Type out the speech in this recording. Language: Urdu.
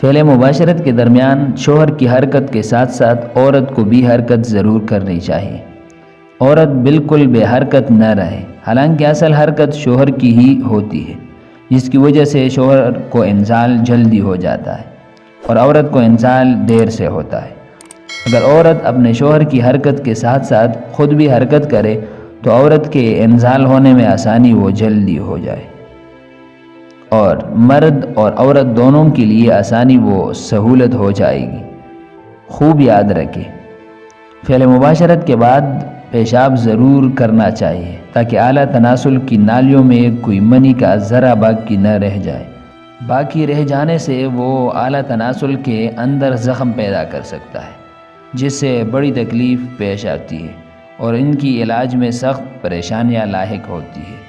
فعل مباشرت کے درمیان شوہر کی حرکت کے ساتھ ساتھ عورت کو بھی حرکت ضرور کرنی چاہیے۔ عورت بالکل بے حرکت نہ رہے، حالانکہ اصل حرکت شوہر کی ہی ہوتی ہے، جس کی وجہ سے شوہر کو انزال جلدی ہو جاتا ہے اور عورت کو انزال دیر سے ہوتا ہے۔ اگر عورت اپنے شوہر کی حرکت کے ساتھ ساتھ خود بھی حرکت کرے تو عورت کے انزال ہونے میں آسانی وہ جلدی ہو جائے، اور مرد اور عورت دونوں کے لیے آسانی وہ سہولت ہو جائے گی۔ خوب یاد رکھیں، فعل مباشرت کے بعد پیشاب ضرور کرنا چاہیے تاکہ اعلیٰ تناسل کی نالیوں میں کوئی منی کا ذرہ باقی نہ رہ جائے۔ باقی رہ جانے سے وہ اعلیٰ تناسل کے اندر زخم پیدا کر سکتا ہے، جس سے بڑی تکلیف پیش آتی ہے اور ان کی علاج میں سخت پریشانیاں لاحق ہوتی ہے۔